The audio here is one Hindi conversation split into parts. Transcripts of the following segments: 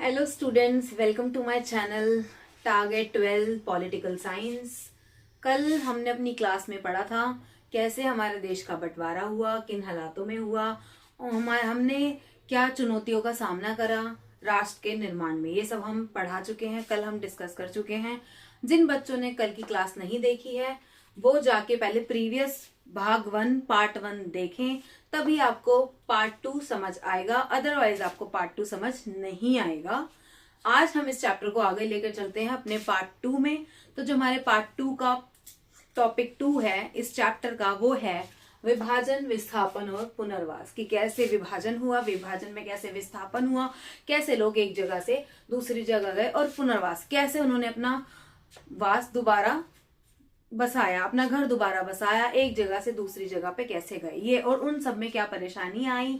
Hello students, welcome to my channel target 12 political science. कल हमने अपनी क्लास में पढ़ा था कैसे हमारे देश का बंटवारा हुआ, किन हालातों में हुआ और हमने क्या चुनौतियों का सामना करा राष्ट्र के निर्माण में। ये सब हम पढ़ा चुके हैं, कल हम डिस्कस कर चुके हैं। जिन बच्चों ने कल की क्लास नहीं देखी है वो जाके पहले प्रीवियस भाग 1 पार्ट 1 देखें, तभी आपको पार्ट 2 समझ आएगा, अदरवाइज आपको पार्ट 2 समझ नहीं आएगा। आज हम इस चैप्टर को आगे लेकर चलते हैं अपने पार्ट 2 में। तो जो हमारे पार्ट 2 का टॉपिक 2 है इस चैप्टर का, वो है विभाजन, विस्थापन और पुनर्वास। कि कैसे विभाजन हुआ, विभाजन में कैसे विस्थापन हुआ, कैसे लोग एक जगह से दूसरी जगह गए, और पुनर्वास कैसे उन्होंने अपना वास दोबारा बसाया, अपना घर दोबारा बसाया, एक जगह से दूसरी जगह पे कैसे गए ये, और उन सब में क्या परेशानी आई,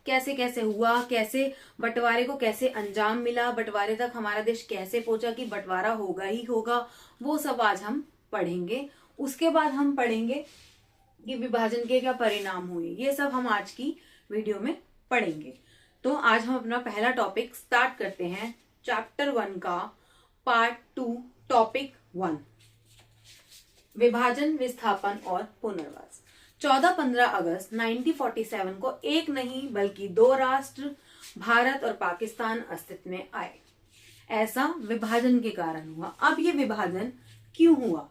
कैसे कैसे हुआ, कैसे बंटवारे को कैसे अंजाम मिला, बंटवारे तक हमारा देश कैसे पहुंचा कि बंटवारा होगा ही होगा, वो सब आज हम पढ़ेंगे। उसके बाद हम पढ़ेंगे कि विभाजन के क्या परिणाम हुए, ये सब हम आज की वीडियो में पढ़ेंगे। तो आज हम अपना पहला टॉपिक स्टार्ट करते हैं, चैप्टर 1 का पार्ट 2 टॉपिक 1, विभाजन, विस्थापन और पुनर्वास। 14-15 अगस्त 1947 को एक नहीं बल्कि 2 राष्ट्र भारत और पाकिस्तान अस्तित्व में आए। ऐसा विभाजन के कारण हुआ। अब ये विभाजन क्यों हुआ?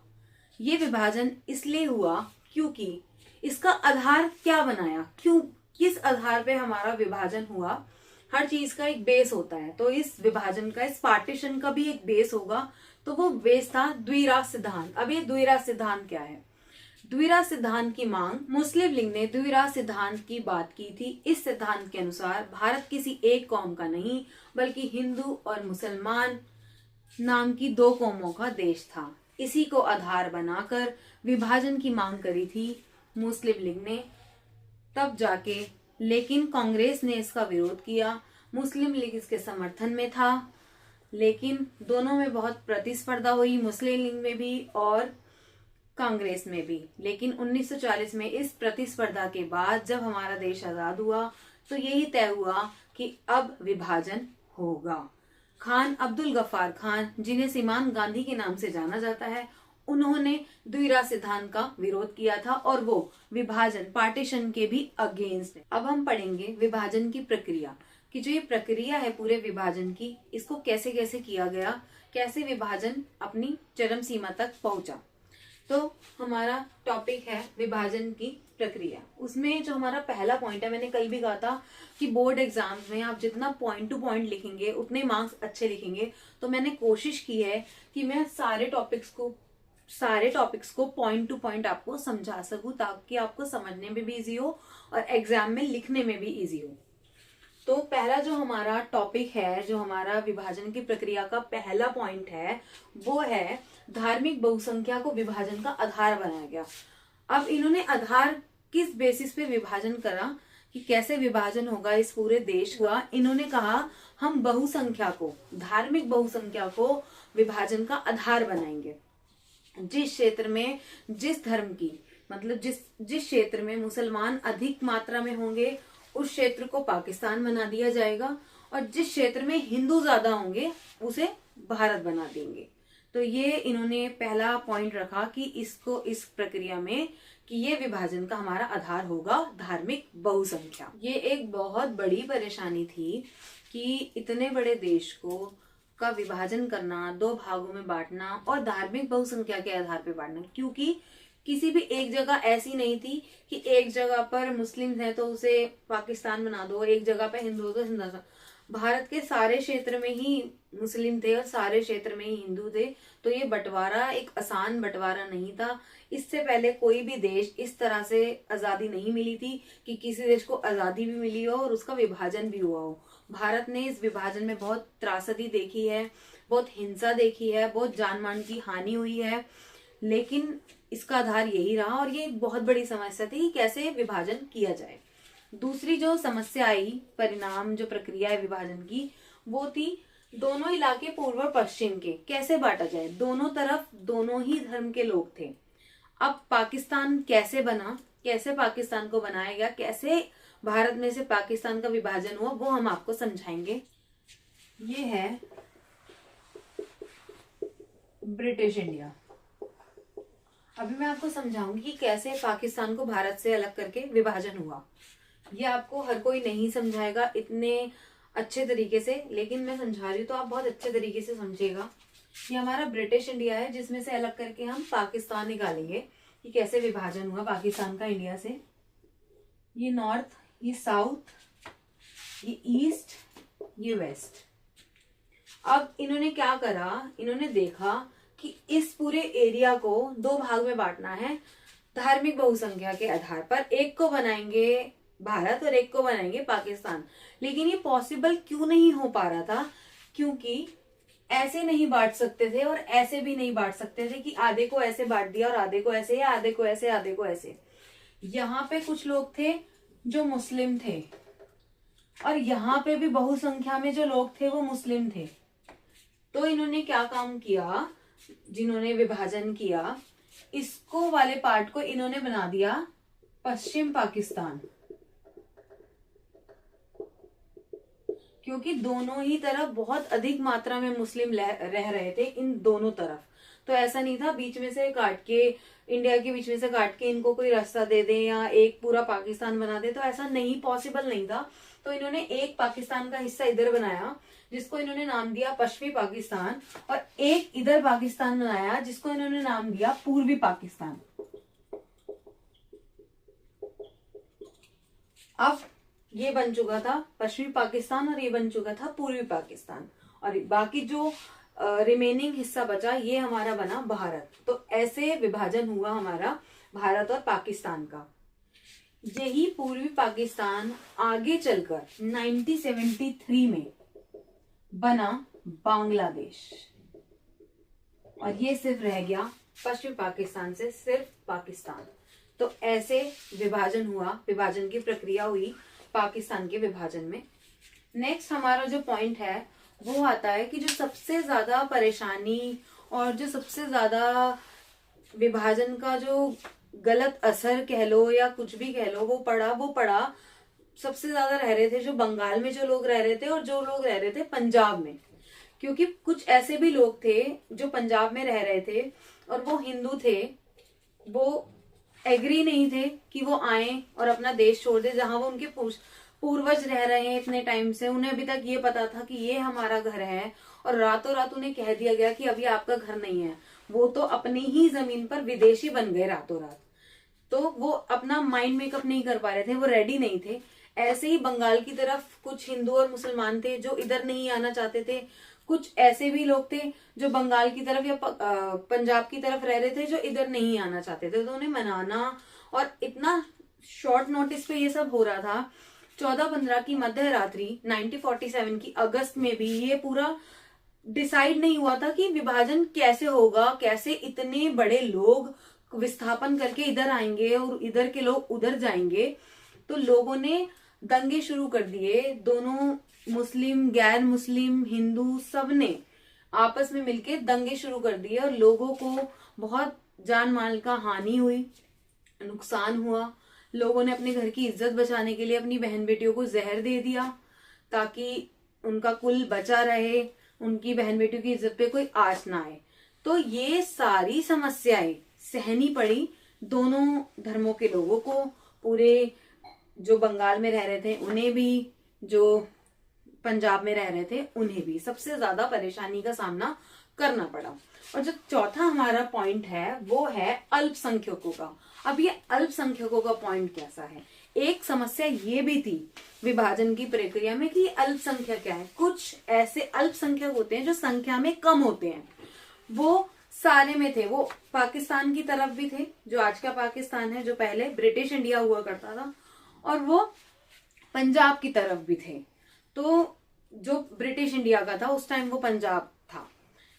ये विभाजन इसलिए हुआ क्योंकि इसका आधार क्या बनाया, क्यों, किस आधार पे हमारा विभाजन हुआ। हर चीज का एक बेस होता है, तो इस विभाजन का, इस पार्टीशन का भी एक बेस होगा। तो वो बेस था द्विराष्ट्र सिद्धांत। अब ये द्विराष्ट्र सिद्धांत क्या है? द्विराष्ट्र सिद्धांत की मांग मुस्लिम लीग ने द्विराष्ट्र सिद्धांत की बात की थी। इस सिद्धांत के अनुसार भारत किसी एक कौम का नहीं बल्कि हिंदू और मुसलमान नाम की 2 कौमों का देश था। इसी को आधार बनाकर विभाजन की मांग करी थी मुस्लिम लीग ने, तब जाके। लेकिन कांग्रेस ने इसका विरोध किया। मुस्लिम लीग इसके समर्थन में था, लेकिन दोनों में बहुत प्रतिस्पर्धा हुई, मुस्लिम लीग में भी और कांग्रेस में भी। लेकिन 1940 में इस प्रतिस्पर्धा के बाद जब हमारा देश आजाद हुआ तो यही तय हुआ कि अब विभाजन होगा। खान अब्दुल गफ्फार खान, जिन्हें सीमान गांधी के नाम से जाना जाता है, उन्होंने द्विराष्ट्र सिद्धांत का विरोध किया था और वो विभाजन, पार्टीशन के भी अगेंस्ट है। अब हम पढ़ेंगे विभाजन की प्रक्रिया, कि जो ये प्रक्रिया है पूरे विभाजन की, इसको कैसे कैसे किया गया, कैसे विभाजन अपनी चरम सीमा तक पहुंचा। तो हमारा टॉपिक है विभाजन की प्रक्रिया। उसमें जो हमारा पहला पॉइंट है, मैंने कल भी कहा था कि बोर्ड एग्जाम्स में आप जितना पॉइंट टू पॉइंट लिखेंगे उतने मार्क्स अच्छे लिखेंगे। तो मैंने कोशिश की है कि मैं सारे टॉपिक्स को पॉइंट टू पॉइंट आपको समझा सकूं, ताकि आपको समझने में भी इजी हो और एग्जाम में लिखने में भी इजी हो। तो पहला जो हमारा टॉपिक है, जो हमारा विभाजन की प्रक्रिया का पहला पॉइंट है, वो है धार्मिक बहुसंख्या को विभाजन का आधार बनाया गया। अब इन्होंने आधार किस बेसिस पे विभाजन करा, कि कैसे विभाजन होगा इस पूरे देश का। इन्होंने कहा हम बहुसंख्या को, धार्मिक बहुसंख्या को विभाजन का आधार बनाएंगे। जिस क्षेत्र में, जिस धर्म की, मतलब जिस क्षेत्र में मुसलमान अधिक मात्रा में होंगे उस क्षेत्र को पाकिस्तान बना दिया जाएगा, और जिस क्षेत्र में हिंदू ज्यादा होंगे उसे भारत बना देंगे। तो ये इन्होंने पहला पॉइंट रखा कि इसको, इस प्रक्रिया में, कि ये विभाजन का हमारा आधार होगा धार्मिक बहुसंख्या। ये एक बहुत बड़ी परेशानी थी कि इतने बड़े देश को का विभाजन करना, 2 भागों में बांटना और धार्मिक बहुसंख्या के आधार पर बांटना, क्योंकि किसी भी एक जगह ऐसी नहीं थी कि एक जगह पर मुस्लिम है तो उसे पाकिस्तान बना दो, एक जगह पर हिंदू तो हिंदुस्तान। भारत के सारे क्षेत्र में ही मुस्लिम थे और सारे क्षेत्र में ही हिंदू थे। तो ये बंटवारा एक आसान बंटवारा नहीं था। इससे पहले कोई भी देश इस तरह से आजादी नहीं मिली थी कि किसी देश को आजादी भी मिली हो और उसका विभाजन भी हुआ हो। भारत ने इस विभाजन में बहुत त्रासदी देखी है, बहुत हिंसा देखी है, बहुत जान मान की हानि हुई है, लेकिन इसका आधार यही रहा। और ये एक बहुत बड़ी समस्या थी कि कैसे विभाजन किया जाए। दूसरी जो समस्या आई, परिणाम, जो प्रक्रिया है विभाजन की, वो थी दोनों इलाके पूर्व और पश्चिम के कैसे बांटा जाए। दोनों तरफ दोनों ही धर्म के लोग थे। अब पाकिस्तान कैसे बना, कैसे पाकिस्तान को बनाया गया, कैसे भारत में से पाकिस्तान का विभाजन हुआ, वो हम आपको समझाएंगे। ये है ब्रिटिश इंडिया। अभी मैं आपको समझाऊंगी कि कैसे पाकिस्तान को भारत से अलग करके विभाजन हुआ। ये आपको हर कोई नहीं समझाएगा इतने अच्छे तरीके से, लेकिन मैं समझा रही हूँ तो आप बहुत अच्छे तरीके से समझिएगा। ये हमारा ब्रिटिश इंडिया है, जिसमें से अलग करके हम पाकिस्तान निकालेंगे कि कैसे विभाजन हुआ पाकिस्तान का इंडिया से। ये नॉर्थ, ये साउथ, ये ईस्ट, ये वेस्ट। अब इन्होंने क्या करा, इन्होंने देखा कि इस पूरे एरिया को दो भाग में बांटना है धार्मिक बहुसंख्या के आधार पर। एक को बनाएंगे भारत और एक को बनाएंगे पाकिस्तान। लेकिन ये पॉसिबल क्यों नहीं हो पा रहा था, क्योंकि ऐसे नहीं बांट सकते थे और ऐसे भी नहीं बांट सकते थे कि आधे को ऐसे बांट दिया और आधे को ऐसे, या आधे को ऐसे आधे को ऐसे। यहाँ पे कुछ लोग थे जो मुस्लिम थे और यहाँ पे भी बहुसंख्या में जो लोग थे वो मुस्लिम थे। तो इन्होंने क्या काम किया, जिन्होंने विभाजन किया, इसको वाले पार्ट को इन्होंने बना दिया पश्चिम पाकिस्तान, क्योंकि दोनों ही तरफ बहुत अधिक मात्रा में मुस्लिम रह रहे थे इन दोनों तरफ। तो ऐसा नहीं था बीच में से काट के, इंडिया के बीच में से काट के इनको कोई रास्ता दे दे या एक पूरा पाकिस्तान बना दे, तो ऐसा नहीं, पॉसिबल नहीं था। तो इन्होंने एक पाकिस्तान का हिस्सा इधर बनाया जिसको इन्होंने नाम दिया पश्चिमी पाकिस्तान, और एक इधर पाकिस्तान बनाया जिसको इन्होंने नाम दिया पूर्वी पाकिस्तान। अब ये बन चुका था पश्चिमी पाकिस्तान और ये बन चुका था पूर्वी पाकिस्तान, और बाकी जो रिमेनिंग हिस्सा बचा ये हमारा बना भारत। तो ऐसे विभाजन हुआ हमारा भारत और पाकिस्तान का। यही पूर्वी पाकिस्तान आगे चलकर 1973 में बना बांग्लादेश, और ये सिर्फ रह गया पश्चिमी पाकिस्तान से सिर्फ पाकिस्तान। तो ऐसे विभाजन हुआ, विभाजन की प्रक्रिया हुई पाकिस्तान के विभाजन में। नेक्स्ट हमारा जो पॉइंट है वो आता है कि जो सबसे ज्यादा परेशानी और जो सबसे ज्यादा विभाजन का जो गलत असर कह लो या कुछ भी कह लो वो पड़ा सबसे ज्यादा रह रहे थे जो बंगाल में जो लोग रह रहे थे और जो लोग रह रहे थे पंजाब में। क्योंकि कुछ ऐसे भी लोग थे जो पंजाब में रह रहे थे और वो हिंदू थे, वो एग्री नहीं थे कि वो आए और अपना देश छोड़ दे जहां वो उनके पूर्वज रह रहे हैं इतने टाइम से। उन्हें अभी तक ये पता था कि ये हमारा घर है, और रातों रात उन्हें कह दिया गया कि अभी आपका घर नहीं है। वो तो अपनी ही जमीन पर विदेशी बन गए रातों रात। तो वो अपना माइंड मेकअप नहीं कर पा रहे थे, वो रेडी नहीं थे। ऐसे ही बंगाल की तरफ कुछ हिंदू और मुसलमान थे जो इधर नहीं आना चाहते थे। कुछ ऐसे भी लोग थे जो बंगाल की तरफ या पंजाब की तरफ रह रहे थे जो इधर नहीं आना चाहते थे। तो उन्हें मनाना, और इतना शॉर्ट नोटिस पे ये सब हो रहा था। 14-15 की मध्य रात्रि 1947 की अगस्त में भी ये पूरा डिसाइड नहीं हुआ था कि विभाजन कैसे होगा, कैसे इतने बड़े लोग विस्थापन करके इधर आएंगे और इधर के लोग उधर जाएंगे। तो लोगों ने दंगे शुरू कर दिए। दोनों मुस्लिम, गैर मुस्लिम, हिंदू सब ने आपस में मिलके दंगे शुरू कर दिए और लोगों को बहुत जान माल का हानि हुई, नुकसान हुआ। लोगों ने अपने घर की इज्जत बचाने के लिए अपनी बहन बेटियों को जहर दे दिया ताकि उनका कुल बचा रहे, उनकी बहन बेटियों की इज्जत पे कोई आंच ना आए। तो ये सारी समस्याएं सहनी पड़ी दोनों धर्मों के लोगों को, पूरे जो बंगाल में रह रहे थे उन्हें भी, जो पंजाब में रह रहे थे उन्हें भी। सबसे ज्यादा परेशानी का सामना करना पड़ा। और जो चौथा हमारा पॉइंट है वो है अल्पसंख्यकों का। अब ये अल्पसंख्यकों का पॉइंट कैसा है? एक समस्या ये भी थी विभाजन की प्रक्रिया में कि अल्पसंख्यक क्या है। कुछ ऐसे अल्पसंख्यक होते हैं जो संख्या में कम होते हैं, वो सारे में थे। वो पाकिस्तान की तरफ भी थे, जो आज का पाकिस्तान है, जो पहले ब्रिटिश इंडिया हुआ करता था, और वो पंजाब की तरफ भी थे। तो जो ब्रिटिश इंडिया का था उस टाइम वो पंजाब था,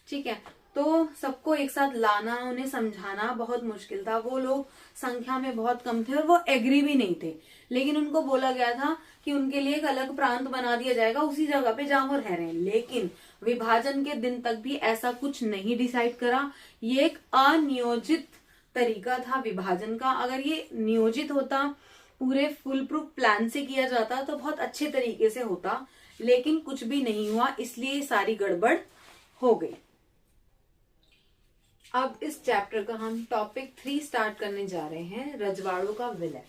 ठीक है। तो सबको एक साथ लाना, उन्हें समझाना बहुत मुश्किल था। वो लोग संख्या में बहुत कम थे और वो एग्री भी नहीं थे। लेकिन उनको बोला गया था कि उनके लिए एक अलग प्रांत बना दिया जाएगा उसी जगह पे जहां वो रह रहे हैं। लेकिन विभाजन के दिन तक भी ऐसा कुछ नहीं डिसाइड करा। ये एक अनियोजित तरीका था विभाजन का। अगर ये नियोजित होता, पूरे फुल प्रूफ प्लान से किया जाता तो बहुत अच्छे तरीके से होता। लेकिन कुछ भी नहीं हुआ, इसलिए सारी गड़बड़ हो गई। अब इस चैप्टर का हम टॉपिक 3 स्टार्ट करने जा रहे हैं, रजवाड़ों का विलय।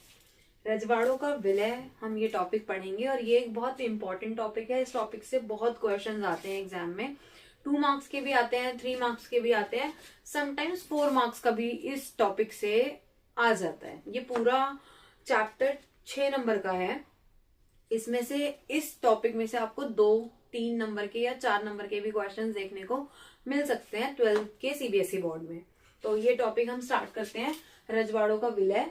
रजवाड़ों का विलय हम ये टॉपिक पढ़ेंगे और ये एक बहुत इंपॉर्टेंट टॉपिक है। इस टॉपिक से बहुत क्वेश्चंस आते हैं एग्जाम में, 2 मार्क्स के भी आते हैं, 3 मार्क्स के भी आते हैं, समटाइम्स 4 मार्क्स का भी इस टॉपिक से आ जाता है। ये पूरा चैप्टर 6 नंबर का है। इसमें से इस टॉपिक में से आपको 2, 3 नंबर के या 4 नंबर के भी क्वेश्चंस देखने को मिल सकते हैं 12th के सीबीएसई बोर्ड में। तो ये टॉपिक हम स्टार्ट करते हैं, रजवाड़ों का विलय।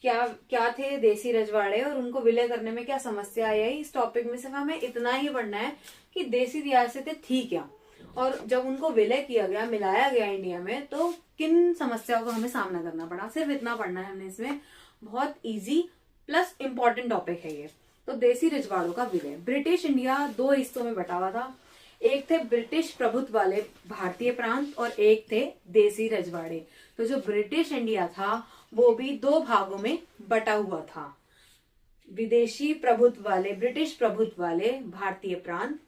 क्या थे देसी रजवाड़े और उनको विलय करने में क्या समस्या आई। इस टॉपिक में सिर्फ हमें इतना ही पढ़ना है कि देसी रियासतें थी क्या, और जब उनको विलय किया गया, मिलाया गया इंडिया में, तो किन समस्याओं का हमें सामना करना पड़ा। सिर्फ इतना पढ़ना है हमने इसमें। बहुत इजी प्लस इंपॉर्टेंट टॉपिक है ये। तो देसी रजवाड़ों का विलय। ब्रिटिश इंडिया 2 हिस्सों में बटा हुआ था। एक थे ब्रिटिश प्रभुत्व वाले भारतीय प्रांत और एक थे देसी रजवाड़े। तो जो ब्रिटिश इंडिया था वो भी 2 भागों में बटा हुआ था, विदेशी प्रभुत्व वाले, ब्रिटिश प्रभुत्व वाले भारतीय प्रांत,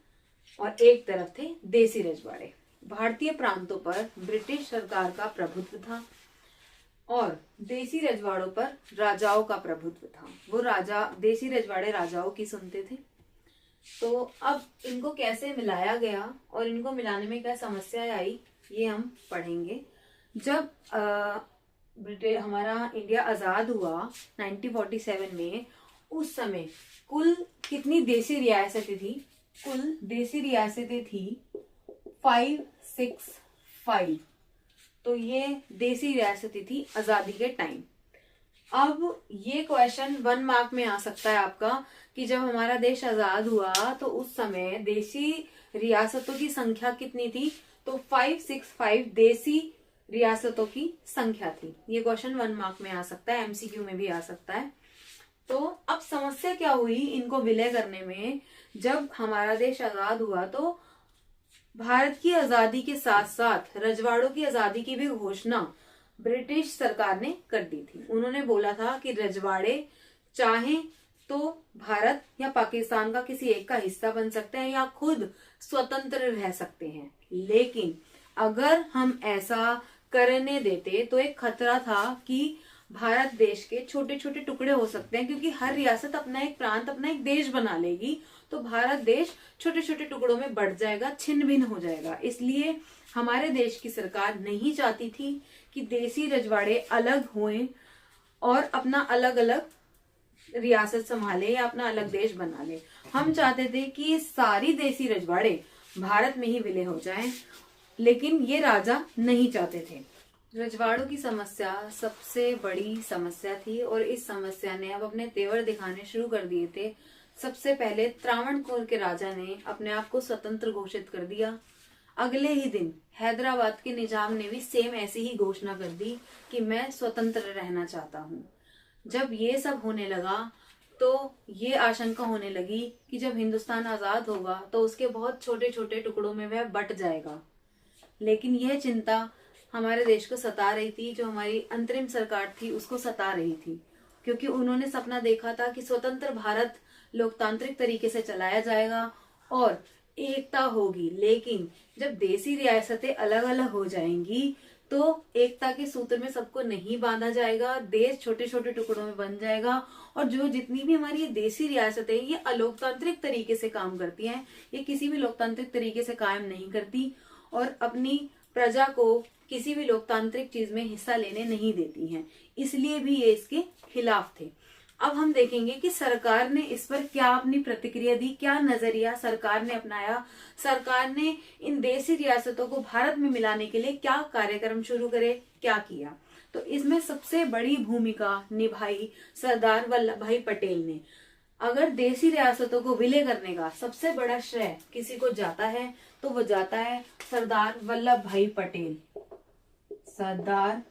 और एक तरफ थे देसी रजवाड़े। भारतीय प्रांतों पर ब्रिटिश सरकार का प्रभुत्व था और देसी रजवाड़ों पर राजाओं का प्रभुत्व था। वो राजा, देसी रजवाड़े राजाओं की सुनते थे। तो अब इनको कैसे मिलाया गया और इनको मिलाने में क्या समस्या आई, ये हम पढ़ेंगे। जब हमारा इंडिया आजाद हुआ 1947 में, उस समय कुल कितनी देसी रियासतें थी? कुल देसी रियासतें थी 565। तो ये देसी रियासतें थी आजादी के टाइम। अब ये क्वेश्चन 1 मार्क में आ सकता है आपका कि जब हमारा देश आजाद हुआ तो उस समय देसी रियासतों की संख्या कितनी थी? तो 565 देसी रियासतों की संख्या थी। ये क्वेश्चन 1 मार्क में आ सकता है, एमसीक्यू में भी आ सकता है। तो अब समस्या क्या हुई इनको विलय करने में? जब हमारा देश आजाद हुआ तो भारत की आजादी के साथ साथ रजवाड़ों की आजादी की भी घोषणा ब्रिटिश सरकार ने कर दी थी। उन्होंने बोला था कि रजवाड़े चाहें तो भारत या पाकिस्तान का किसी एक का हिस्सा बन सकते हैं या खुद स्वतंत्र रह सकते हैं, लेकिन अगर हम ऐसा करने देते तो एक खतरा था कि भारत देश के छोटे छोटे टुकड़े हो सकते हैं, क्योंकि हर रियासत अपना एक प्रांत, अपना एक देश बना लेगी तो भारत देश छोटे छोटे टुकड़ों में बढ़ जाएगा, छिन्न भिन्न हो जाएगा। इसलिए हमारे देश की सरकार नहीं चाहती थी कि देसी रजवाड़े अलग हुए और अपना अलग अलग रियासत संभाले या अपना अलग देश बना ले। हम चाहते थे कि सारी देसी रजवाड़े भारत में ही विलय हो जाएं, लेकिन ये राजा नहीं चाहते थे। रजवाड़ों की समस्या सबसे बड़ी समस्या थी और इस समस्या ने अब अपने तेवर दिखाने शुरू कर दिए थे। सबसे पहले त्रावणकोर के राजा ने अपने आप को स्वतंत्र घोषित कर दिया। अगले ही दिन हैदराबाद के निजाम ने भी सेम ऐसी ही घोषणा कर दी कि मैं स्वतंत्र रहना चाहता हूँ। जब ये सब होने लगा तो ये आशंका होने लगी कि जब हिंदुस्तान आजाद होगा तो उसके बहुत छोटे छोटे टुकड़ों में वह बट जाएगा। लेकिन यह चिंता हमारे देश को सता रही थी, जो हमारी अंतरिम सरकार थी उसको सता रही थी, क्योंकि उन्होंने सपना देखा था कि स्वतंत्र भारत लोकतांत्रिक तरीके से चलाया जाएगा और एकता होगी। लेकिन जब देसी रियासतें अलग अलग हो जाएंगी तो एकता के सूत्र में सबको नहीं बांधा जाएगा, देश छोटे छोटे टुकड़ों में बन जाएगा और जो जितनी भी हमारी देसी रियासतें ये अलोकतांत्रिक तरीके से काम करती हैं, ये किसी भी लोकतांत्रिक तरीके से कायम नहीं करती और अपनी प्रजा को किसी भी लोकतांत्रिक चीज में हिस्सा लेने नहीं देती हैं। इसलिए भी ये इसके खिलाफ थे। अब हम देखेंगे कि सरकार ने इस पर क्या अपनी प्रतिक्रिया दी, क्या नजरिया सरकार ने अपनाया, सरकार ने इन देसी रियासतों को भारत में मिलाने के लिए क्या कार्यक्रम शुरू करे, क्या किया। तो इसमें सबसे बड़ी भूमिका निभाई सरदार वल्लभ भाई पटेल ने। अगर देसी रियासतों को विलय करने का सबसे बड़ा श्रेय किसी को जाता है तो वो जाता है सरदार वल्लभ भाई पटेल। सरदार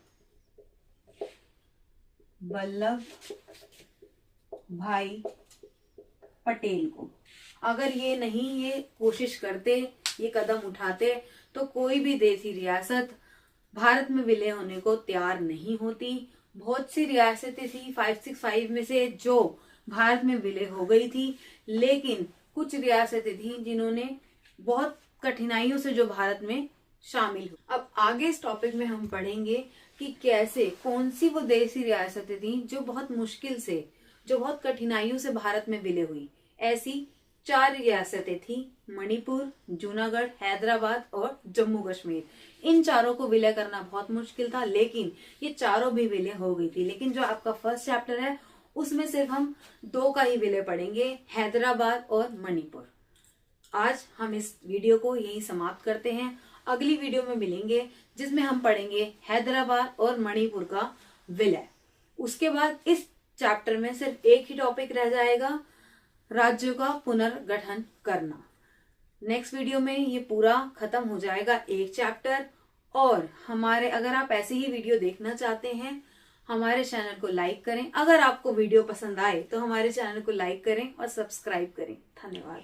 वल्लभ भाई पटेल को। अगर ये नहीं ये कोशिश करते, ये कदम उठाते, तो कोई भी देसी रियासत भारत में विलय होने को तैयार नहीं होती। बहुत सी रियासतें थी 565 में से जो भारत में विलय हो गई थी, लेकिन कुछ रियासतें थी जिन्होंने बहुत कठिनाइयों से जो भारत में शामिल हुई। अब आगे इस टॉपिक में हम पढ़ेंगे कि कैसे कौन सी वो देसी रियासतें थी जो बहुत मुश्किल से, जो बहुत कठिनाइयों से भारत में विलय हुई। ऐसी 4 रियासतें थी, मणिपुर, जूनागढ़, हैदराबाद और जम्मू कश्मीर। इन चारों को विलय करना बहुत मुश्किल था, लेकिन ये चारों भी विलय हो गई थी। लेकिन जो आपका फर्स्ट चैप्टर है उसमें सिर्फ हम 2 का ही विलय पढ़ेंगे, हैदराबाद और मणिपुर। आज हम इस वीडियो को यहीं समाप्त करते हैं। अगली वीडियो में मिलेंगे जिसमें हम पढ़ेंगे हैदराबाद और मणिपुर का विलय। उसके बाद इस चैप्टर में सिर्फ एक ही टॉपिक रह जाएगा, राज्यों का पुनर्गठन करना। नेक्स्ट वीडियो में ये पूरा खत्म हो जाएगा एक चैप्टर। और हमारे, अगर आप ऐसे ही वीडियो देखना चाहते हैं, हमारे चैनल को लाइक करें। अगर आपको वीडियो पसंद आए तो हमारे चैनल को लाइक करें और सब्सक्राइब करें। धन्यवाद।